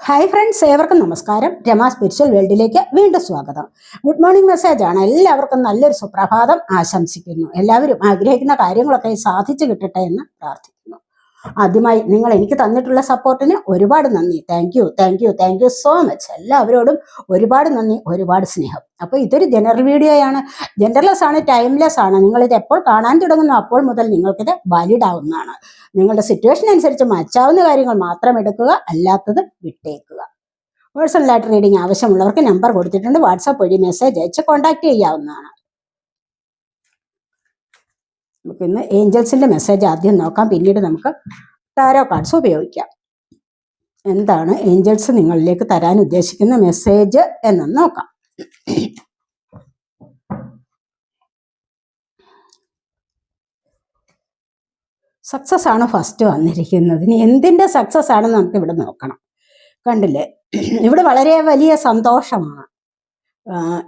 Hi friends, ഏവർക്കും നമസ്കാരം. Rama spiritual വേൾഡിലേക്ക് വീണ്ടും സ്വാഗതം. ഗുഡ് മോർണിംഗ് മെസ്സേജ് ആണ്. എല്ലാവർക്കും നല്ലൊരു സുപ്രഭാതം ആശംസിക്കുന്നു. എല്ലാവരും ആഗ്രഹിക്കുന്ന കാര്യങ്ങളൊക്കെ സാധിച്ചു കിട്ടട്ടെ എന്ന് പ്രാർത്ഥിക്കുന്നു. ആദ്യമായി നിങ്ങൾ എനിക്ക് തന്നിട്ടുള്ള സപ്പോർട്ടിന് ഒരുപാട് നന്ദി. Thank you so much. എല്ലാവരോടും ഒരുപാട് നന്ദി, ഒരുപാട് സ്നേഹം. അപ്പോൾ ഇതൊരു ജനറൽ വീഡിയോ ആണ്. ജെൻഡർലെസ് ആണ്, ടൈംലെസ് ആണ്. നിങ്ങളിത് എപ്പോൾ കാണാൻ തുടങ്ങുന്നു അപ്പോൾ മുതൽ നിങ്ങൾക്കിത് വാലിഡ് ആവുന്നതാണ്. നിങ്ങളുടെ സിറ്റുവേഷൻ അനുസരിച്ച് മച്ചാവുന്ന കാര്യങ്ങൾ മാത്രം എടുക്കുക, അല്ലാത്തത് വിട്ടേക്കുക. പേഴ്സണലായിട്ട് റീഡിംഗ് ആവശ്യമുള്ളവർക്ക് നമ്പർ കൊടുത്തിട്ടുണ്ട്. വാട്സാപ്പ് വഴി മെസ്സേജ് അയച്ച് കോൺടാക്ട് ചെയ്യാവുന്നതാണ്. നമുക്ക് ഇന്ന് ഏഞ്ചൽസിന്റെ മെസ്സേജ് ആദ്യം നോക്കാം, പിന്നീട് നമുക്ക് ടാരോ കാർഡ്സ് ഉപയോഗിക്കാം. എന്താണ് ഏഞ്ചൽസ് നിങ്ങളിലേക്ക് തരാൻ ഉദ്ദേശിക്കുന്ന മെസ്സേജ് എന്നൊന്ന് നോക്കാം. സക്സസ് ആണ് ഫസ്റ്റ് വന്നിരിക്കുന്നത്. ഇനി എന്തിന്റെ സക്സസ് ആണെന്ന് നമുക്ക് ഇവിടെ നോക്കണം. കണ്ടില്ലേ, ഇവിടെ വളരെ വലിയ സന്തോഷമാണ്.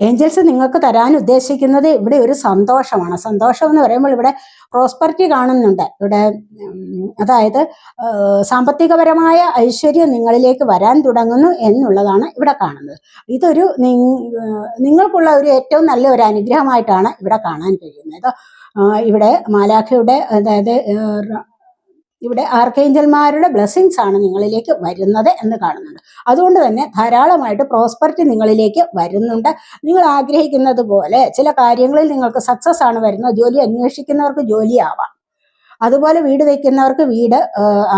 ഏഞ്ചൽസ് നിങ്ങൾക്ക് തരാൻ ഉദ്ദേശിക്കുന്നത് ഇവിടെ ഒരു സന്തോഷമാണ്. സന്തോഷം എന്ന് പറയുമ്പോൾ ഇവിടെ പ്രോസ്പെറിറ്റി കാണുന്നുണ്ട്. ഇവിടെ അതായത് സാമ്പത്തികപരമായ ഐശ്വര്യം നിങ്ങളിലേക്ക് വരാൻ തുടങ്ങുന്നു എന്നുള്ളതാണ് ഇവിടെ കാണുന്നത്. ഇതൊരു നിങ്ങൾക്കുള്ള ഒരു ഏറ്റവും നല്ല ഒരു അനുഗ്രഹമായിട്ടാണ് ഇവിടെ കാണാൻ കഴിയുന്നത്. ഇവിടെ മാലാഖയുടെ, അതായത് ഇവിടെ ആർക്കേഞ്ചൽമാരുടെ ബ്ലെസ്സിങ്സ് ആണ് നിങ്ങളിലേക്ക് വരുന്നത് എന്ന് കാണുന്നുണ്ട്. അതുകൊണ്ട് തന്നെ ധാരാളമായിട്ട് പ്രോസ്പെറിറ്റി നിങ്ങളിലേക്ക് വരുന്നുണ്ട്. നിങ്ങൾ ആഗ്രഹിക്കുന്നത് പോലെ ചില കാര്യങ്ങളിൽ നിങ്ങൾക്ക് സക്സസ് ആണ് വരുന്നത്. ജോലി അന്വേഷിക്കുന്നവർക്ക് ജോലി ആവാം, അതുപോലെ വീട് വയ്ക്കുന്നവർക്ക് വീട്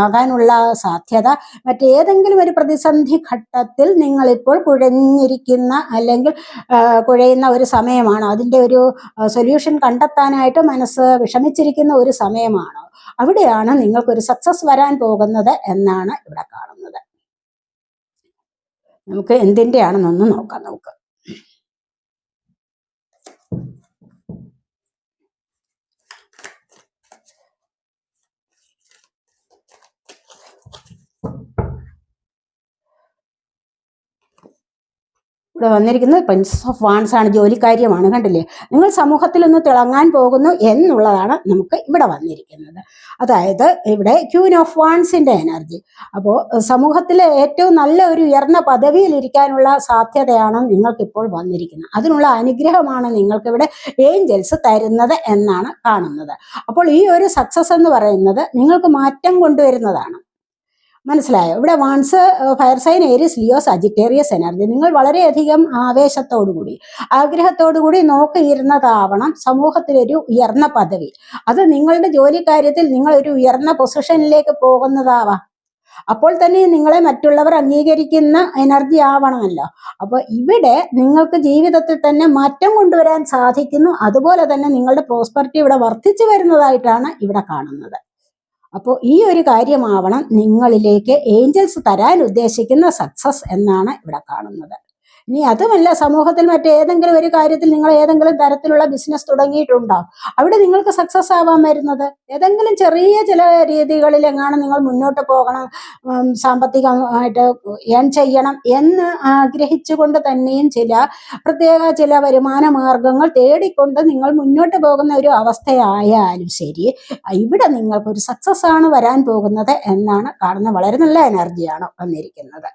ആകാനുള്ള സാധ്യത. മറ്റേതെങ്കിലും ഒരു പ്രതിസന്ധി ഘട്ടത്തിൽ നിങ്ങളിപ്പോൾ കുഴഞ്ഞിരിക്കുന്ന അല്ലെങ്കിൽ കുഴയുന്ന ഒരു സമയമാണ്. അതിൻ്റെ ഒരു സൊല്യൂഷൻ കണ്ടെത്താനായിട്ട് മനസ്സ് വിഷമിച്ചിരിക്കുന്ന ഒരു സമയമാണ്. അവിടെയാണ് നിങ്ങൾക്കൊരു സക്സസ് വരാൻ പോകുന്നത് എന്നാണ് ഇവിടെ കാണുന്നത്. നമുക്ക് എന്തിൻ്റെയാണെന്നൊന്ന് നോക്കാം. നമുക്ക് ഇവിടെ വന്നിരിക്കുന്നത് പ്രിൻസസ് ഓഫ് വാൺസ് ആണ്. ജോലിക്കാര്യമാണ്. കണ്ടില്ലേ, നിങ്ങൾ സമൂഹത്തിൽ ഒന്ന് തിളങ്ങാൻ പോകുന്നു എന്നുള്ളതാണ് നമുക്ക് ഇവിടെ വന്നിരിക്കുന്നത്. അതായത് ഇവിടെ ക്യൂൻ ഓഫ് വാൺസിന്റെ എനർജി. അപ്പോൾ സമൂഹത്തിലെ ഏറ്റവും നല്ല ഒരു ഉയർന്ന പദവിയിൽ ഇരിക്കാനുള്ള സാധ്യതയാണ് നിങ്ങൾക്കിപ്പോൾ വന്നിരിക്കുന്നത്. അതിനുള്ള അനുഗ്രഹമാണ് നിങ്ങൾക്കിവിടെ ഏഞ്ചൽസ് തരുന്നത് എന്നാണ് കാണുന്നത്. അപ്പോൾ ഈ ഒരു സക്സസ് എന്ന് പറയുന്നത് നിങ്ങൾക്ക് മാറ്റം കൊണ്ടുവരുന്നതാണ്. മനസ്സിലായോ? ഇവിടെ once fire sign, Aries, Leo, Sagittarius energy. നിങ്ങൾ വളരെയധികം ആവേശത്തോടുകൂടി ആഗ്രഹത്തോടുകൂടി നോക്കിയിരുന്നതാവണം സമൂഹത്തിലൊരു ഉയർന്ന പദവി. അത് നിങ്ങളുടെ ജോലി കാര്യത്തിൽ നിങ്ങൾ ഒരു ഉയർന്ന പൊസിഷനിലേക്ക് പോകുന്നതാവാം. അപ്പോൾ തന്നെ നിങ്ങളെ മറ്റുള്ളവർ അംഗീകരിക്കുന്ന എനർജി ആവണമല്ലോ. അപ്പോൾ ഇവിടെ നിങ്ങൾക്ക് ജീവിതത്തിൽ തന്നെ മാറ്റം കൊണ്ടുവരാൻ സാധിക്കുന്നു. അതുപോലെ തന്നെ നിങ്ങളുടെ പ്രോസ്പെറിറ്റി ഇവിടെ വർദ്ധിച്ചു വരുന്നതായിട്ടാണ് ഇവിടെ കാണുന്നത്. അപ്പോൾ ഈ ഒരു കാര്യമാവണം നിങ്ങളിലേക്ക് ഏഞ്ചൽസ് തരാൻ ഉദ്ദേശിക്കുന്ന സക്സസ് എന്നാണ് ഇവിടെ കാണുന്നത്. ഇനി അതുമല്ല, സമൂഹത്തിൽ മറ്റേതെങ്കിലും ഒരു കാര്യത്തിൽ നിങ്ങൾ ഏതെങ്കിലും തരത്തിലുള്ള ബിസിനസ് തുടങ്ങിയിട്ടുണ്ടോ, അവിടെ നിങ്ങൾക്ക് സക്സസ് ആവാൻ വരുന്നത് ഏതെങ്കിലും ചെറിയ ചില രീതികളിലെങ്ങാണ് നിങ്ങൾ മുന്നോട്ട് പോകണം, സാമ്പത്തികമായിട്ട് ഏൺ ചെയ്യണം എന്ന് ആഗ്രഹിച്ചുകൊണ്ട് തന്നെയും ചില വരുമാന മാർഗങ്ങൾ തേടിക്കൊണ്ട് നിങ്ങൾ മുന്നോട്ട് പോകുന്ന ഒരു അവസ്ഥയായാലും ശരി, ഇവിടെ നിങ്ങൾക്കൊരു സക്സസ് ആണ് വരാൻ പോകുന്നത് എന്നാണ് കാണുന്നത്. വളരെ നല്ല എനർജിയാണ് വന്നിരിക്കുന്നത്.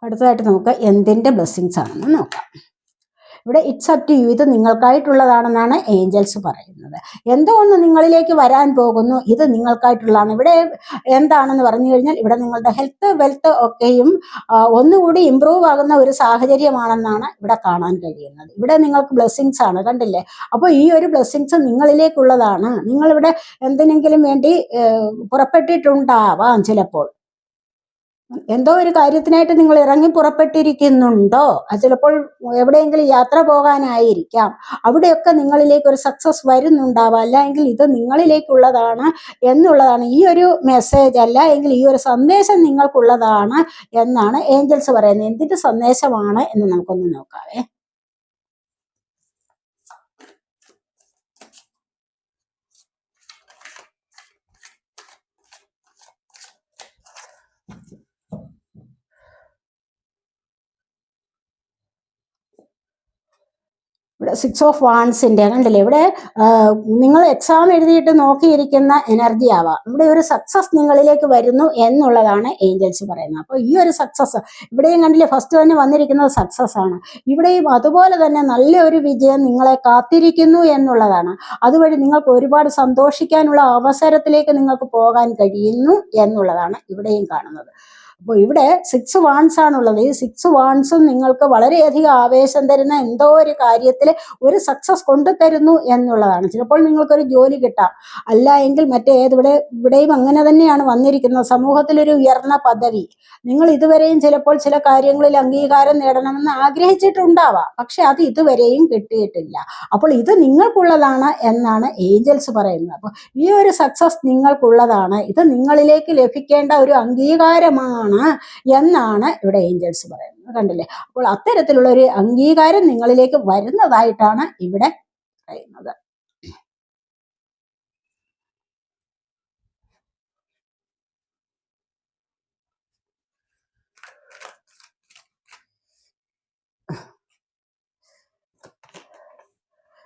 അടുത്തതായിട്ട് നമുക്ക് എന്തിൻ്റെ ബ്ലെസ്സിങ്സ് ആണെന്ന് നോക്കാം. ഇവിടെ ഇറ്റ്സ് അപ് ടു യു, ഇത് നിങ്ങൾക്കായിട്ടുള്ളതാണെന്നാണ് ഏഞ്ചൽസ് പറയുന്നത്. എന്തോ ഒന്ന് നിങ്ങളിലേക്ക് വരാൻ പോകുന്നു, ഇത് നിങ്ങൾക്കായിട്ടുള്ളതാണ്. ഇവിടെ എന്താണെന്ന് പറഞ്ഞു കഴിഞ്ഞാൽ ഇവിടെ നിങ്ങളുടെ ഹെൽത്ത്, വെൽത്ത് ഒക്കെയും ഒന്നുകൂടി ഇമ്പ്രൂവ് ആകുന്ന ഒരു സാഹചര്യമാണെന്നാണ് ഇവിടെ കാണാൻ കഴിയുന്നത്. ഇവിടെ നിങ്ങൾക്ക് ബ്ലെസ്സിങ്സ് ആണ്. കണ്ടില്ലേ? അപ്പോൾ ഈ ഒരു ബ്ലെസ്സിങ്സ് നിങ്ങളിലേക്കുള്ളതാണ്. നിങ്ങളിവിടെ എന്തിനെങ്കിലും വേണ്ടി പുറപ്പെട്ടിട്ടുണ്ടാവാം. ചിലപ്പോൾ എന്തോ ഒരു കാര്യത്തിനായിട്ട് നിങ്ങൾ ഇറങ്ങി പുറപ്പെട്ടിരിക്കുന്നുണ്ടോ, ചിലപ്പോൾ എവിടെയെങ്കിലും യാത്ര പോകാനായിരിക്കാം. അവിടെയൊക്കെ നിങ്ങളിലേക്ക് ഒരു സക്സസ് വരുന്നുണ്ടാവാം. അല്ല എങ്കിൽ ഇത് നിങ്ങളിലേക്കുള്ളതാണ് എന്നുള്ളതാണ് ഈ ഒരു മെസ്സേജ്. അല്ല എങ്കിൽ ഈ ഒരു സന്ദേശം നിങ്ങൾക്കുള്ളതാണ് എന്നാണ് ഏഞ്ചൽസ് പറയുന്നത്. എന്തിന്റെ സന്ദേശമാണ് എന്ന് നമുക്കൊന്ന് നോക്കാവേ. ഇവിടെ 6 ഓഫ് വാൺസിൻ്റെ കണ്ടില്ലേ, ഇവിടെ നിങ്ങൾ എക്സാം എഴുതിയിട്ട് നോക്കിയിരിക്കുന്ന എനർജി ആവാം. ഇവിടെ ഒരു സക്സസ് നിങ്ങളിലേക്ക് വരുന്നു എന്നുള്ളതാണ് ഏഞ്ചൽസ് പറയുന്നത്. അപ്പോൾ ഈ ഒരു സക്സസ് ഇവിടെയും കണ്ടില്ലേ, ഫസ്റ്റ് തന്നെ വന്നിരിക്കുന്നത് സക്സസ് ആണ്. ഇവിടെയും അതുപോലെ തന്നെ നല്ല ഒരു വിജയം നിങ്ങളെ കാത്തിരിക്കുന്നു എന്നുള്ളതാണ്. അതുവഴി നിങ്ങൾക്ക് ഒരുപാട് സന്തോഷിക്കാനുള്ള അവസരത്തിലേക്ക് നിങ്ങൾക്ക് പോകാൻ കഴിയുന്നു എന്നുള്ളതാണ് ഇവിടെയും കാണുന്നത്. അപ്പോൾ ഇവിടെ 6 വാൺസ് ആണുള്ളത്. ഈ 6 വാൺസും നിങ്ങൾക്ക് വളരെയധികം ആവേശം തരുന്ന എന്തോ ഒരു കാര്യത്തിൽ ഒരു സക്സസ് കൊണ്ടുതരുന്നു എന്നുള്ളതാണ്. ചിലപ്പോൾ നിങ്ങൾക്കൊരു ജോലി കിട്ടാം, അല്ല എങ്കിൽ ഇവിടെയും അങ്ങനെ തന്നെയാണ് വന്നിരിക്കുന്നത്. സമൂഹത്തിലൊരു ഉയർന്ന പദവി, നിങ്ങൾ ഇതുവരെയും ചിലപ്പോൾ ചില കാര്യങ്ങളിൽ അംഗീകാരം നേടണമെന്ന് ആഗ്രഹിച്ചിട്ടുണ്ടാവാം, പക്ഷെ അത് ഇതുവരെയും കിട്ടിയിട്ടില്ല. അപ്പോൾ ഇത് നിങ്ങൾക്കുള്ളതാണ് എന്നാണ് ഏഞ്ചൽസ് പറയുന്നത്. അപ്പോൾ ഈ ഒരു സക്സസ് നിങ്ങൾക്കുള്ളതാണ്, ഇത് നിങ്ങളിലേക്ക് ലഭിക്കേണ്ട ഒരു അംഗീകാരമാണ് എന്നാണ് ഇവിടെ ഏഞ്ചൽസ് പറയുന്നത്. കണ്ടില്ലേ, അപ്പോൾ അത്തരത്തിലുള്ള ഒരു അംഗീകാരം നിങ്ങളിലേക്ക് വരുന്നതായിട്ടാണ് ഇവിടെ പറയുന്നത്.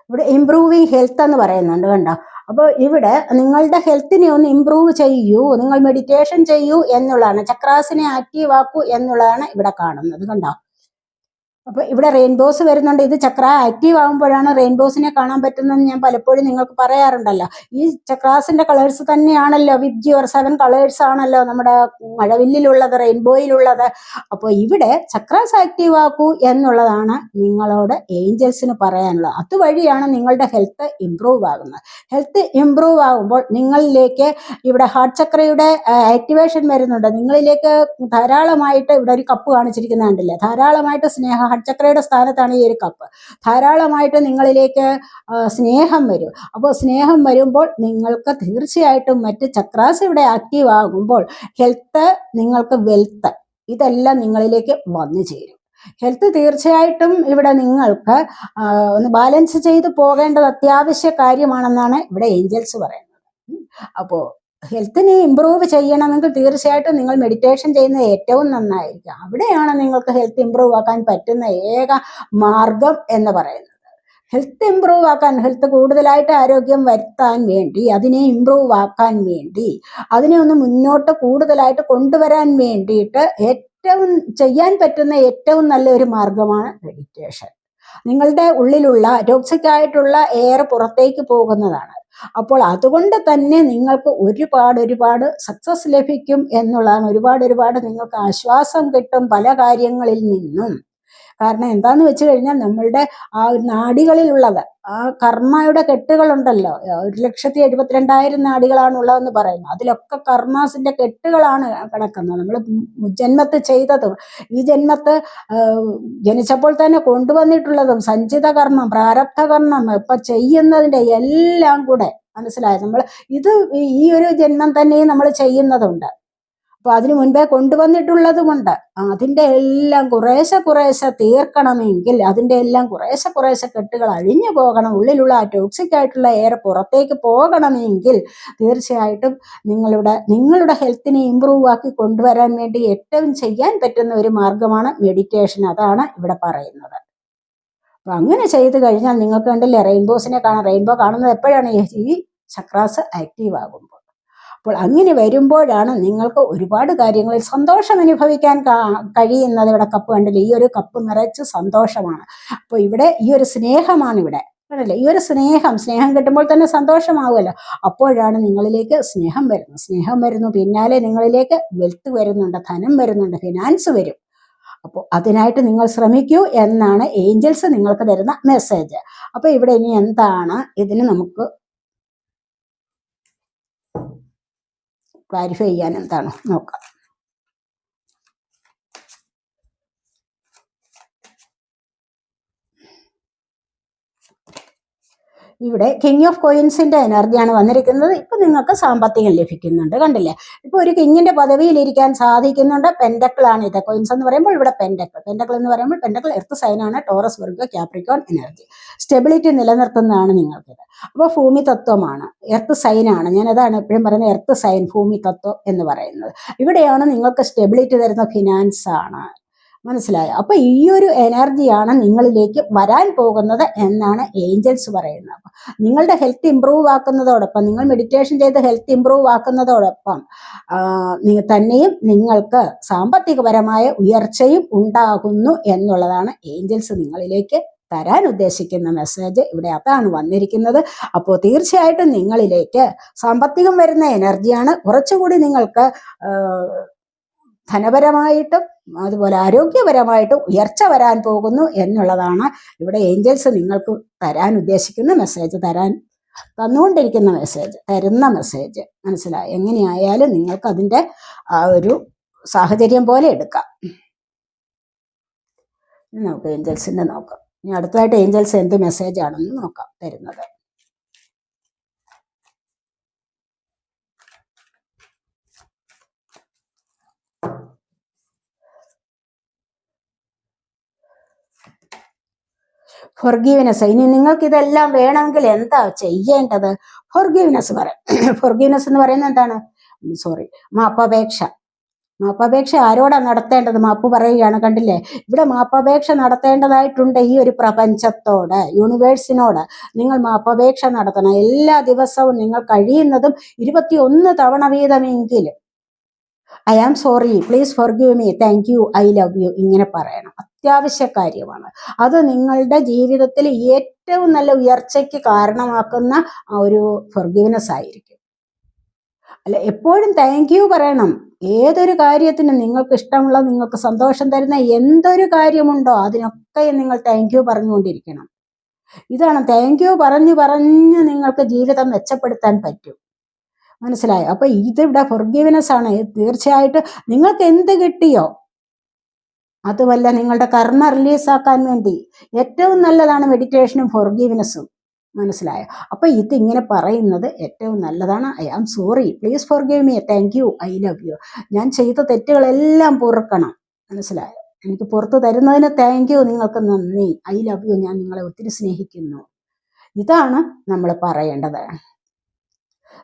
ഇവിടെ ഇംപ്രൂവിങ് ഹെൽത്ത് എന്ന് പറയുന്നുണ്ട്, കണ്ടോ. അപ്പോൾ ഇവിടെ നിങ്ങളുടെ ഹെൽത്തിനെ ഒന്ന് ഇംപ്രൂവ് ചെയ്യൂ, നിങ്ങൾ മെഡിറ്റേഷൻ ചെയ്യൂ എന്നുള്ളതാണ്, ചക്രാസിനെ ആക്റ്റീവ് ആക്കൂ എന്നുള്ളതാണ് ഇവിടെ കാണുന്നത്, കണ്ടോ. അപ്പോൾ ഇവിടെ റെയിൻബോസ് വരുന്നുണ്ട്. ഇത് ചക്ര ആക്റ്റീവ് ആകുമ്പോഴാണ് റെയിൻബോസിനെ കാണാൻ പറ്റുന്നതെന്ന് ഞാൻ പലപ്പോഴും നിങ്ങൾക്ക് പറയാറുണ്ടല്ലോ. ഈ ചക്രാസിന്റെ കളേഴ്സ് തന്നെയാണല്ലോ വിബ്ജി ഓർ 7 കളേഴ്സ് ആണല്ലോ നമ്മുടെ മഴവില്ലിലുള്ളത്, റെയിൻബോയിലുള്ളത്. അപ്പോൾ ഇവിടെ ചക്രാസ് ആക്റ്റീവ് ആക്കൂ എന്നുള്ളതാണ് നിങ്ങളോട് ഏഞ്ചൽസിന് പറയാനുള്ളത്. അതുവഴിയാണ് നിങ്ങളുടെ ഹെൽത്ത് ഇംപ്രൂവ് ആകുന്നത്. ഹെൽത്ത് ഇംപ്രൂവ് ആകുമ്പോൾ നിങ്ങളിലേക്ക് ഇവിടെ ഹാർട്ട് ചക്രയുടെ ആക്ടിവേഷൻ വരുന്നുണ്ട്. നിങ്ങളിലേക്ക് ധാരാളമായിട്ട് ഇവിടെ ഒരു കപ്പ് കാണിച്ചിരിക്കുന്ന കണ്ടില്ലേ, ധാരാളമായിട്ട് സ്നേഹ ചക്രയുടെ സ്ഥാനത്താണ് ഈ ഒരു കപ്പ്. ധാരാളമായിട്ട് നിങ്ങളിലേക്ക് സ്നേഹം വരും. അപ്പോൾ സ്നേഹം വരുമ്പോൾ നിങ്ങൾക്ക് തീർച്ചയായിട്ടും മറ്റ് ചക്രാസ് ഇവിടെ ആക്റ്റീവ് ആകുമ്പോൾ ഹെൽത്ത്, നിങ്ങൾക്ക് വെൽത്ത്, ഇതെല്ലാം നിങ്ങളിലേക്ക് വന്നു ചേരും. ഹെൽത്ത് തീർച്ചയായിട്ടും ഇവിടെ നിങ്ങൾക്ക് ഒന്ന് ബാലൻസ് ചെയ്ത് പോകേണ്ടത് അത്യാവശ്യ കാര്യമാണെന്നാണ് ഇവിടെ ഏഞ്ചൽസ് പറയുന്നത്. അപ്പോൾ ഹെൽത്തിനെ ഇമ്പ്രൂവ് ചെയ്യണമെങ്കിൽ തീർച്ചയായിട്ടും നിങ്ങൾ മെഡിറ്റേഷൻ ചെയ്യുന്നത് ഏറ്റവും നന്നായിരിക്കും. അവിടെയാണ് നിങ്ങൾക്ക് ഹെൽത്ത് ഇമ്പ്രൂവ് ആക്കാൻ പറ്റുന്ന ഏക മാർഗം എന്ന് പറയുന്നത്. ഹെൽത്ത് ഇമ്പ്രൂവ് ആക്കാൻ, ഹെൽത്ത് കൂടുതലായിട്ട് ആരോഗ്യം വരുത്താൻ വേണ്ടി, അതിനെ ഇമ്പ്രൂവ് ആക്കാൻ വേണ്ടി, അതിനെ ഒന്ന് മുന്നോട്ട് കൂടുതലായിട്ട് കൊണ്ടുവരാൻ വേണ്ടിയിട്ട് ഏറ്റവും ചെയ്യാൻ പറ്റുന്ന ഏറ്റവും നല്ലൊരു മാർഗമാണ് മെഡിറ്റേഷൻ. നിങ്ങളുടെ ഉള്ളിലുള്ള ടോക്സിക് ആയിട്ടുള്ള എയർ പുറത്തേക്ക് പോകുന്നതാണ്. അപ്പോൾ അതുകൊണ്ട് തന്നെ നിങ്ങൾക്ക് ഒരുപാട് സക്സസ് ലഭിക്കും എന്നുള്ളതാണ്. ഒരുപാട് നിങ്ങൾക്ക് ആശ്വാസം കിട്ടും പല കാര്യങ്ങളിൽ നിന്നും. കാരണം എന്താന്ന് വെച്ച് കഴിഞ്ഞാൽ നമ്മളുടെ ആ നാഡികളിലുള്ളത്, ആ കർമ്മയുടെ കെട്ടുകളുണ്ടല്ലോ, 1,72,000 നാഡികളാണ് ഉള്ളതെന്ന് പറയുന്നു. അതിലൊക്കെ കർമാസിന്റെ കെട്ടുകളാണ് കിടക്കുന്നത്. നമ്മൾ ജന്മത്ത് ചെയ്തതും ഈ ജന്മത്ത് ജനിച്ചപ്പോൾ തന്നെ കൊണ്ടുവന്നിട്ടുള്ളതും സഞ്ചിത കർമ്മം, പ്രാരബ്ധ കർമ്മം, ഇപ്പൊ ചെയ്യുന്നതിന്റെ എല്ലാം കൂടെ മനസ്സിലായത്. നമ്മൾ ഇത് ഈ ഒരു ജന്മം തന്നെയും നമ്മൾ ചെയ്യുന്നതുണ്ട്, അപ്പൊ അതിനു മുൻപേ കൊണ്ടുവന്നിട്ടുള്ളതുമുണ്ട്. അതിൻ്റെ എല്ലാം കുറേശ്ശെ തീർക്കണമെങ്കിൽ, അതിൻ്റെ എല്ലാം കുറേശ്ശെ കെട്ടുകൾ അഴിഞ്ഞു പോകണം, ഉള്ളിലുള്ള ആ ടോക്സിക് ആയിട്ടുള്ള എയർ പുറത്തേക്ക് പോകണമെങ്കിൽ തീർച്ചയായിട്ടും നിങ്ങളുടെ ഹെൽത്തിനെ ഇമ്പ്രൂവ് ആക്കി കൊണ്ടുവരാൻ വേണ്ടി ഏറ്റവും ചെയ്യാൻ പറ്റുന്ന ഒരു മാർഗമാണ് മെഡിറ്റേഷൻ. അതാണ് ഇവിടെ പറയുന്നത്. അപ്പൊ അങ്ങനെ ചെയ്തു കഴിഞ്ഞാൽ നിങ്ങൾക്ക് കണ്ടില്ലേ, റെയിൻബോസിനെ കാണാം. റെയിൻബോ കാണുന്നത് എപ്പോഴാണ്? ഈ ചക്രാസ് ആക്റ്റീവ് ആകുമ്പോൾ. അപ്പോൾ അങ്ങനെ വരുമ്പോഴാണ് നിങ്ങൾക്ക് ഒരുപാട് കാര്യങ്ങളിൽ സന്തോഷം അനുഭവിക്കാൻ കഴിയുന്നത്. ഇവിടെ കപ്പ് കണ്ടില്ലേ, ഈ ഒരു കപ്പ് നിറച്ച് സന്തോഷമാണ്. അപ്പോൾ ഇവിടെ ഈ ഒരു സ്നേഹമാണ് ഇവിടെ കണ്ടില്ലേ, ഈ ഒരു സ്നേഹം കിട്ടുമ്പോൾ തന്നെ സന്തോഷമാവുമല്ലോ. അപ്പോഴാണ് നിങ്ങളിലേക്ക് സ്നേഹം വരുന്നു. പിന്നാലെ നിങ്ങളിലേക്ക് വെൽത്ത് വരുന്നുണ്ട്, ധനം വരുന്നുണ്ട്, ഫിനാൻസ് വരും. അപ്പോൾ അതിനായിട്ട് നിങ്ങൾ ശ്രമിക്കൂ എന്നാണ് ഏഞ്ചൽസ് നിങ്ങൾക്ക് തരുന്ന മെസ്സേജ്. അപ്പോൾ ഇവിടെ ഇനി എന്താണ് ഇതിന് നമുക്ക് ക്ലാരിഫൈ ചെയ്യാൻ എന്താണ് നോക്കാം. ഇവിടെ കിങ് ഓഫ് കോയിൻസിന്റെ എനർജിയാണ് വന്നിരിക്കുന്നത്. ഇപ്പൊ നിങ്ങൾക്ക് സാമ്പത്തികം ലഭിക്കുന്നുണ്ട്, കണ്ടില്ലേ. ഇപ്പൊ ഒരു കിങ്ങിന്റെ പദവിയിലിരിക്കാൻ സാധിക്കുന്നുണ്ട്. പെൻഡക്കിൾ ആണ് ഇത്. കോയിൻസ് എന്ന് പറയുമ്പോൾ ഇവിടെ പെൻഡക്കിൾ എന്ന് പറയുമ്പോൾ പെൻഡക്കിൾ എർത്ത് സൈനാണ്, Taurus, Virgo, Capricorn energy. Stability നിലനിർത്തുന്നതാണ് നിങ്ങൾക്കിത്. അപ്പോൾ ഭൂമി തത്വമാണ്, എർത്ത് സൈനാണ്. ഞാൻ അതാണ് എപ്പോഴും പറയുന്നത്, എർത്ത് സൈൻ, ഭൂമി തത്വം എന്ന് പറയുന്നത്. ഇവിടെയാണ് നിങ്ങൾക്ക് സ്റ്റെബിലിറ്റി തരുന്ന ഫിനാൻസ് ആണ്. മനസ്സിലായോ? അപ്പൊ ഈ ഒരു എനർജിയാണ് നിങ്ങളിലേക്ക് വരാൻ പോകുന്നത് എന്നാണ് ഏഞ്ചൽസ് പറയുന്നത്. അപ്പൊ നിങ്ങളുടെ ഹെൽത്ത് ഇമ്പ്രൂവ് ആക്കുന്നതോടൊപ്പം, നിങ്ങൾ മെഡിറ്റേഷൻ ചെയ്ത് ഹെൽത്ത് ഇമ്പ്രൂവ് ആക്കുന്നതോടൊപ്പം തന്നെയും നിങ്ങൾക്ക് സാമ്പത്തികപരമായ ഉയർച്ചയും ഉണ്ടാകുന്നു എന്നുള്ളതാണ് ഏഞ്ചൽസ് നിങ്ങളിലേക്ക് തരാൻ ഉദ്ദേശിക്കുന്ന മെസ്സേജ്. ഇവിടെ അതാണ് വന്നിരിക്കുന്നത്. അപ്പോൾ തീർച്ചയായിട്ടും നിങ്ങളിലേക്ക് സാമ്പത്തികം വരുന്ന എനർജിയാണ്. കുറച്ചുകൂടി നിങ്ങൾക്ക് ധനപരമായിട്ടും അതുപോലെ ആരോഗ്യപരമായിട്ടും ഉയർച്ച വരാൻ പോകുന്നു എന്നുള്ളതാണ് ഇവിടെ ഏഞ്ചൽസ് നിങ്ങൾക്ക് തരാൻ ഉദ്ദേശിക്കുന്ന മെസ്സേജ്, തന്നുകൊണ്ടിരിക്കുന്ന മെസ്സേജ്, തരുന്ന മെസ്സേജ്. മനസ്സിലായി? എങ്ങനെയായാലും നിങ്ങൾക്ക് അതിൻ്റെ ആ ഒരു സാഹചര്യം പോലെ എടുക്കാം. നമുക്ക് ഏഞ്ചൽസിൻ്റെ നോക്കാം. ഇനി അടുത്തതായിട്ട് ഏഞ്ചൽസ് എന്ത് മെസ്സേജ് ആണെന്ന് നോക്കാം തരുന്നത്. ഫൊർഗീവ്നെസ്. ഇനി നിങ്ങൾക്ക് ഇതെല്ലാം വേണമെങ്കിൽ എന്താ ചെയ്യേണ്ടത്? ഫൊർഗീവ്നെസ് ഫൊർഗീവ്നെസ് എന്ന് പറയുന്നത് എന്താണ്? മാപ്പപേക്ഷ. മാപ്പപേക്ഷ ആരോടാണ് നടത്തേണ്ടത്? മാപ്പ് പറയുകയാണ്. കണ്ടില്ലേ, ഇവിടെ മാപ്പപേക്ഷ നടത്തേണ്ടതായിട്ടുണ്ട്. ഈ ഒരു പ്രപഞ്ചത്തോട്, യൂണിവേഴ്സിനോട് നിങ്ങൾ മാപ്പപേക്ഷ നടത്തണം. എല്ലാ ദിവസവും നിങ്ങൾ കഴിയുന്നതും 21 തവണ വീതമെങ്കിലും I am sorry, please forgive me, thank you, I love you, ഇങ്ങനെ പറയണം. അത്യാവശ്യ കാര്യമാണ്. അത് നിങ്ങളുടെ ജീവിതത്തിൽ ഏറ്റവും നല്ല ഉയർച്ചയ്ക്ക് കാരണമാക്കുന്ന ഒരു ഫൊർഗീവ്നെസ് ആയിരിക്കും. അല്ല, എപ്പോഴും താങ്ക് യു പറയണം. ഏതൊരു കാര്യത്തിനും നിങ്ങൾക്ക് ഇഷ്ടമുള്ള, നിങ്ങൾക്ക് സന്തോഷം തരുന്ന എന്തൊരു കാര്യമുണ്ടോ അതിനൊക്കെ നിങ്ങൾ താങ്ക് യു പറഞ്ഞുകൊണ്ടിരിക്കണം. ഇതാണ് താങ്ക് യു പറഞ്ഞ് നിങ്ങൾക്ക് ജീവിതം മെച്ചപ്പെടുത്താൻ പറ്റും. മനസ്സിലായോ? അപ്പൊ ഇതിവിടെ ഫൊർഗീവ്നെസ് ആണ്. തീർച്ചയായിട്ടും നിങ്ങൾക്ക് എന്ത് കിട്ടിയോ അതുമല്ല, നിങ്ങളുടെ കർമ്മ റിലീസാക്കാൻ വേണ്ടി ഏറ്റവും നല്ലതാണ് മെഡിറ്റേഷനും ഫൊർഗീവ്നെസ്സും. മനസ്സിലായോ? അപ്പൊ ഇതിങ്ങനെ പറയുന്നത് ഏറ്റവും നല്ലതാണ്. I am sorry, please forgive me, thank you, I love you. ഞാൻ ചെയ്ത തെറ്റുകളെല്ലാം പൊറുക്കണം. മനസ്സിലായോ? എനിക്ക് പുറത്തു തരുന്നതിന് താങ്ക് യു, നിങ്ങൾക്ക് നന്ദി, ഐ ലവ് യു, ഞാൻ നിങ്ങളെ ഒത്തിരി സ്നേഹിക്കുന്നു. ഇതാണ് നമ്മൾ പറയേണ്ടത്.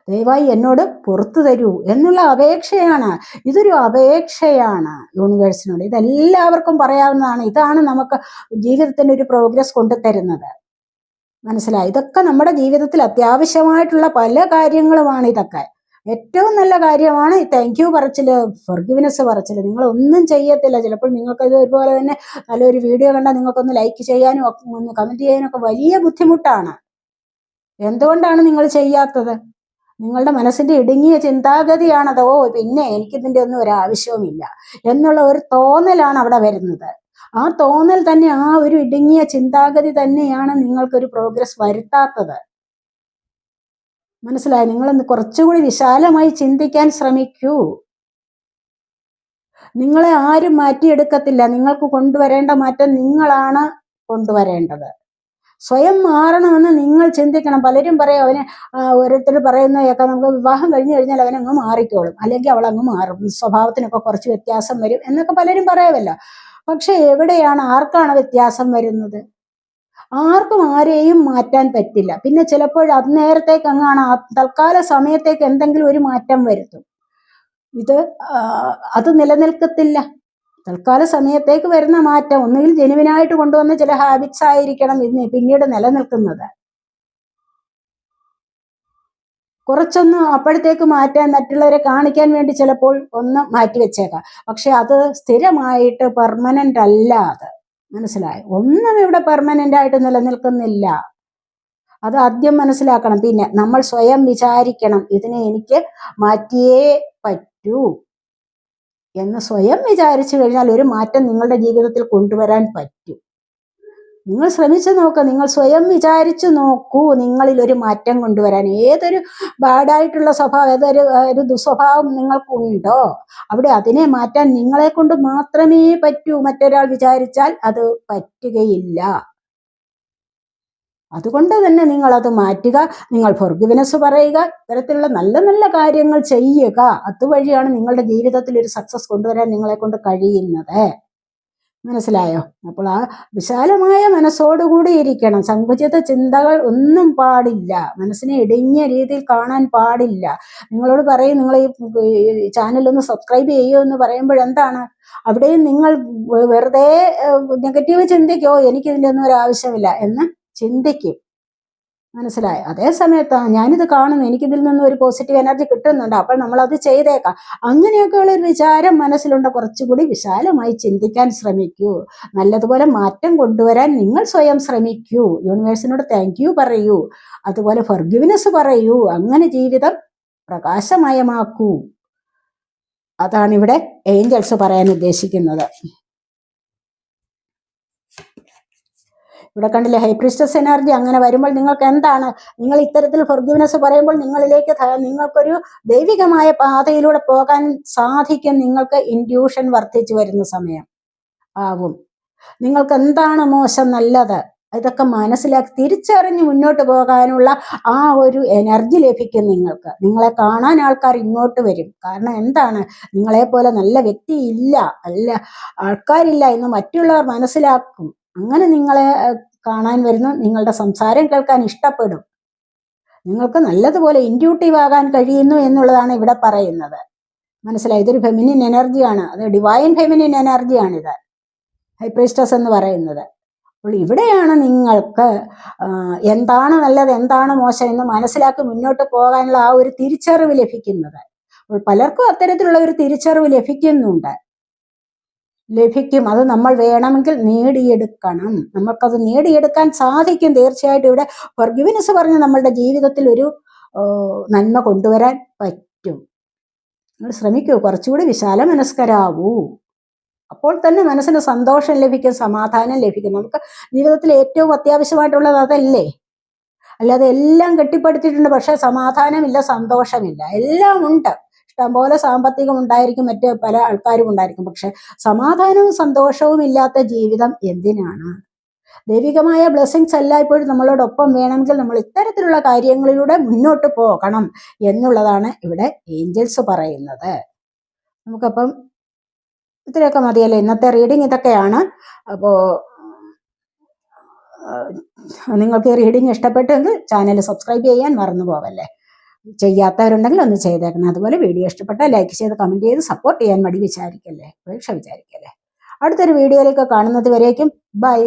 ദയവായി എന്നോട് പുറത്തു തരൂ എന്നുള്ള അപേക്ഷയാണ്. ഇതൊരു അപേക്ഷയാണ് യൂണിവേഴ്സിനോട്. ഇതെല്ലാവർക്കും പറയാവുന്നതാണ്. ഇതാണ് നമുക്ക് ജീവിതത്തിന് ഒരു പ്രോഗ്രസ് കൊണ്ടുതരുന്നത്. മനസ്സിലായി? ഇതൊക്കെ നമ്മുടെ ജീവിതത്തിൽ അത്യാവശ്യമായിട്ടുള്ള പല കാര്യങ്ങളുമാണ്. ഇതൊക്കെ ഏറ്റവും നല്ല കാര്യമാണ് ഈ താങ്ക് യു പറച്ചില്, ഫൊർഗീവ്നെസ് പറച്ചില്. നിങ്ങൾ ഒന്നും ചെയ്യത്തില്ല. ചിലപ്പോൾ നിങ്ങൾക്ക് ഇതുപോലെ തന്നെ നല്ലൊരു വീഡിയോ കണ്ടാൽ നിങ്ങൾക്കൊന്ന് ലൈക്ക് ചെയ്യാനും ഒന്ന് കമന്റ് ചെയ്യാനും ഒക്കെ വലിയ ബുദ്ധിമുട്ടാണ്. എന്തുകൊണ്ടാണ് നിങ്ങൾ ചെയ്യാത്തത്? നിങ്ങളുടെ മനസ്സിന്റെ ഇടുങ്ങിയ ചിന്താഗതിയാണത്. ഓ, പിന്നെ എനിക്കിതിൻ്റെ ഒന്നും ഒരു ആവശ്യവുമില്ല എന്നുള്ള ഒരു തോന്നലാണ് അവിടെ വരുന്നത്. ആ തോന്നൽ തന്നെ, ആ ഒരു ഇടുങ്ങിയ ചിന്താഗതി തന്നെയാണ് നിങ്ങൾക്കൊരു പ്രോഗ്രസ് വരുത്താത്തത്. മനസ്സിലായി? നിങ്ങളൊന്ന് കുറച്ചുകൂടി വിശാലമായി ചിന്തിക്കാൻ ശ്രമിക്കൂ. നിങ്ങളെ ആരും മാറ്റിയെടുക്കത്തില്ല. നിങ്ങൾക്ക് കൊണ്ടുവരേണ്ട മാറ്റം നിങ്ങളാണ് കൊണ്ടുവരേണ്ടത്. സ്വയം മാറണമെന്ന് നിങ്ങൾ ചിന്തിക്കണം. പലരും പറയും, അവന് ഓരോരുത്തർ പറയുന്നതൊക്കെ നമുക്ക് വിവാഹം കഴിഞ്ഞു കഴിഞ്ഞാൽ അവനങ്ങ് മാറിക്കോളും, അല്ലെങ്കിൽ അവൾ അങ്ങ് മാറും, സ്വഭാവത്തിനൊക്കെ കുറച്ച് വ്യത്യാസം വരും എന്നൊക്കെ പലരും പറയുമല്ലോ. പക്ഷെ എവിടെയാണ്, ആർക്കാണ് വ്യത്യാസം വരുന്നത്? ആർക്കും ആരെയും മാറ്റാൻ പറ്റില്ല. പിന്നെ ചിലപ്പോൾ അന്നേരത്തേക്ക് അങ്ങാണ്, തൽക്കാല സമയത്തേക്ക് എന്തെങ്കിലും ഒരു മാറ്റം വരുത്തും. അത് നിലനിൽക്കത്തില്ല. തൽക്കാല സമയത്തേക്ക് വരുന്ന മാറ്റം ഒന്നുകിൽ ജെനുവിനായിട്ട് കൊണ്ടുവന്ന ചില ഹാബിറ്റ്സ് ആയിരിക്കണം ഇന്ന് പിന്നീട് നിലനിൽക്കുന്നത്. കുറച്ചൊന്ന് അപ്പോഴത്തേക്ക് മാറ്റാൻ, മറ്റുള്ളവരെ കാണിക്കാൻ വേണ്ടി ചിലപ്പോൾ ഒന്ന് മാറ്റിവെച്ചേക്കാം. പക്ഷെ അത് സ്ഥിരമായിട്ട് പെർമനന്റ് അല്ല. അത് മനസ്സിലായി? ഒന്നും ഇവിടെ പെർമനന്റ് ആയിട്ട് നിലനിൽക്കുന്നില്ല. അത് ആദ്യം മനസ്സിലാക്കണം. പിന്നെ നമ്മൾ സ്വയം വിചാരിക്കണം, ഇതിനെ എനിക്ക് മാറ്റിയേ പറ്റൂ എന്ന് സ്വയം വിചാരിച്ചു കഴിഞ്ഞാൽ ഒരു മാറ്റം നിങ്ങളുടെ ജീവിതത്തിൽ കൊണ്ടുവരാൻ പറ്റും. നിങ്ങൾ ശ്രമിച്ചു നോക്കുക. നിങ്ങൾ സ്വയം വിചാരിച്ചു നോക്കൂ, നിങ്ങളിൽ ഒരു മാറ്റം കൊണ്ടുവരാൻ. ഏതൊരു ബാഡായിട്ടുള്ള സ്വഭാവം, ഏതൊരു ദുസ്വഭാവം നിങ്ങൾക്കുണ്ടോ അവിടെ അതിനെ മാറ്റാൻ നിങ്ങളെ കൊണ്ട് മാത്രമേ പറ്റൂ. മറ്റൊരാൾ വിചാരിച്ചാൽ അത് പറ്റുകയില്ല. അതുകൊണ്ട് തന്നെ നിങ്ങൾ അത് മാറ്റുക. നിങ്ങൾ ഫൊർഗിവ്നെസ് പറയുക. ഇത്തരത്തിലുള്ള നല്ല നല്ല കാര്യങ്ങൾ ചെയ്യുക. അതുവഴിയാണ് നിങ്ങളുടെ ജീവിതത്തിൽ ഒരു സക്സസ് കൊണ്ടുവരാൻ നിങ്ങളെ കൊണ്ട് കഴിയുന്നത്. മനസ്സിലായോ? അപ്പോൾ ആ വിശാലമായ മനസ്സോടുകൂടി ഇരിക്കണം. സങ്കുചിത ചിന്തകൾ ഒന്നും പാടില്ല. മനസ്സിനെ ഇടുങ്ങിയ രീതിയിൽ കാണാൻ പാടില്ല. നിങ്ങളോട് പറയും നിങ്ങൾ ഈ ചാനലൊന്ന് സബ്സ്ക്രൈബ് ചെയ്യൂ എന്ന് പറയുമ്പോഴെന്താണ്, അവിടെയും നിങ്ങൾ വെറുതെ നെഗറ്റീവ് ചിന്തിക്കോ, എനിക്കിതിൻ്റെ ഒന്നും ഒരു ആവശ്യമില്ല എന്ന് ചിന്തിക്കും. മനസ്സിലായോ? അതേ സമയത്ത് ഞാനിത് കാണുന്നു, എനിക്കിതിൽ നിന്നും ഒരു പോസിറ്റീവ് എനർജി കിട്ടുന്നുണ്ട്, അപ്പോൾ നമ്മളത് ചെയ്തേക്കാം. അങ്ങനെയൊക്കെയുള്ള ഒരു വിചാരം മനസ്സിലുണ്ട്. കുറച്ചുകൂടി വിശാലമായി ചിന്തിക്കാൻ ശ്രമിക്കൂ. നല്ലതുപോലെ മാറ്റം കൊണ്ടുവരാൻ നിങ്ങൾ സ്വയം ശ്രമിക്കൂ. യൂണിവേഴ്സിനോട് താങ്ക് യു പറയൂ. അതുപോലെ ഫർഗിവ്നെസ് പറയൂ. അങ്ങനെ ജീവിതം പ്രകാശമയമാക്കൂ. അതാണ് ഇവിടെ ഏഞ്ചൽസ് പറയാൻ ഉദ്ദേശിക്കുന്നത്. ഇവിടെ കണ്ടില്ലേ, ഹൈ പ്രീസ്റ്റസ് എനർജി അങ്ങനെ വരുമ്പോൾ നിങ്ങൾക്ക് എന്താണ്, നിങ്ങൾ ഇത്തരത്തിൽ ഫൊർഗിവ്നെസ് പറയുമ്പോൾ നിങ്ങളിലേക്ക് നിങ്ങൾക്കൊരു ദൈവികമായ പാതയിലൂടെ പോകാൻ സാധിക്കും. നിങ്ങൾക്ക് ഇൻഡ്യൂഷൻ വർദ്ധിച്ചു വരുന്ന സമയം ആവും. നിങ്ങൾക്ക് എന്താണ് മോശം, നല്ലത്, ഇതൊക്കെ മനസ്സിലാക്കി തിരിച്ചറിഞ്ഞ് മുന്നോട്ട് പോകാനുള്ള ആ ഒരു എനർജി ലഭിക്കും നിങ്ങൾക്ക്. നിങ്ങളെ കാണാൻ ആൾക്കാർ ഇങ്ങോട്ട് വരും. കാരണം എന്താണ്, നിങ്ങളെപ്പോലെ നല്ല വ്യക്തി ഇല്ല, നല്ല ആൾക്കാരില്ല എന്ന് മറ്റുള്ളവർ മനസ്സിലാക്കും. അങ്ങനെ നിങ്ങളെ കാണാൻ വരുന്നു, നിങ്ങളുടെ സംസാരം കേൾക്കാൻ ഇഷ്ടപ്പെടും. നിങ്ങൾക്ക് നല്ലതുപോലെ ഇൻറ്റ്യൂട്ടീവ് ആകാൻ കഴിയുന്നു എന്നുള്ളതാണ് ഇവിടെ പറയുന്നത്. മനസ്സിലായി? ഇതൊരു ഫെമിനിൻ എനർജിയാണ്. അത് ഡിവൈൻ ഫെമിനിൻ എനർജിയാണിത്, ഹൈ പ്രീസ്റ്റസ് എന്ന് പറയുന്നത്. അപ്പോൾ ഇവിടെയാണ് നിങ്ങൾക്ക് എന്താണ് നല്ലത്, എന്താണ് മോശം എന്ന് മനസ്സിലാക്കി മുന്നോട്ട് പോകാനുള്ള ആ ഒരു തിരിച്ചറിവ് ലഭിക്കുന്നത്. അപ്പോൾ പലർക്കും അത്തരത്തിലുള്ള ഒരു തിരിച്ചറിവ് ലഭിക്കും. അത് നമ്മൾ വേണമെങ്കിൽ നേടിയെടുക്കണം. നമുക്കത് നേടിയെടുക്കാൻ സാധിക്കും തീർച്ചയായിട്ടും. ഇവിടെ ഫൊർഗിവ്നെസ് പറഞ്ഞ് നമ്മളുടെ ജീവിതത്തിൽ ഒരു നന്മ കൊണ്ടുവരാൻ പറ്റും. നിങ്ങൾ ശ്രമിക്കൂ, കുറച്ചുകൂടി വിശാല മനസ്കരാവൂ. അപ്പോൾ തന്നെ മനസ്സിന് സന്തോഷം ലഭിക്കും, സമാധാനം ലഭിക്കും. നമുക്ക് ജീവിതത്തിൽ ഏറ്റവും അത്യാവശ്യമായിട്ടുള്ളത് അതല്ലേ? അല്ലാതെ എല്ലാം കെട്ടിപ്പടുത്തിട്ടുണ്ട്, പക്ഷെ സമാധാനമില്ല, സന്തോഷമില്ല. എല്ലാം ഉണ്ട്, ഇഷ്ടംപോലെ സാമ്പത്തികം ഉണ്ടായിരിക്കും, മറ്റ് പല ആൾക്കാരും ഉണ്ടായിരിക്കും, പക്ഷെ സമാധാനവും സന്തോഷവും ഇല്ലാത്ത ജീവിതം എന്തിനാണ്? ദൈവികമായ ബ്ലെസ്സിങ്സ് എല്ലായ്പ്പോഴും നമ്മളോടൊപ്പം വേണമെങ്കിൽ നമ്മൾ ഇത്തരത്തിലുള്ള കാര്യങ്ങളിലൂടെ മുന്നോട്ട് പോകണം എന്നുള്ളതാണ് ഇവിടെ ഏഞ്ചൽസ് പറയുന്നത്. നമുക്കപ്പം ഇത്രയൊക്കെ മതിയല്ലേ ഇന്നത്തെ റീഡിങ്? ഇതൊക്കെയാണ്. അപ്പോൾ നിങ്ങൾക്ക് ഈ റീഡിങ് ഇഷ്ടപ്പെട്ടെങ്കിൽ ചാനൽ സബ്സ്ക്രൈബ് ചെയ്യാൻ മറന്നു പോവല്ലേ. ചെയ്യാത്തവരുണ്ടെങ്കിൽ ഒന്ന് ചെയ്തേക്കണം. അതുപോലെ വീഡിയോ ഇഷ്ടപ്പെട്ടാൽ ലൈക്ക് ചെയ്ത് കമൻറ്റ് ചെയ്ത് സപ്പോർട്ട് ചെയ്യാൻ മടി വിചാരിക്കല്ലേ, ഉപേക്ഷ വിചാരിക്കല്ലേ. അടുത്തൊരു വീഡിയോയിലേക്ക് കാണുന്നത് വരേക്കും ബൈ.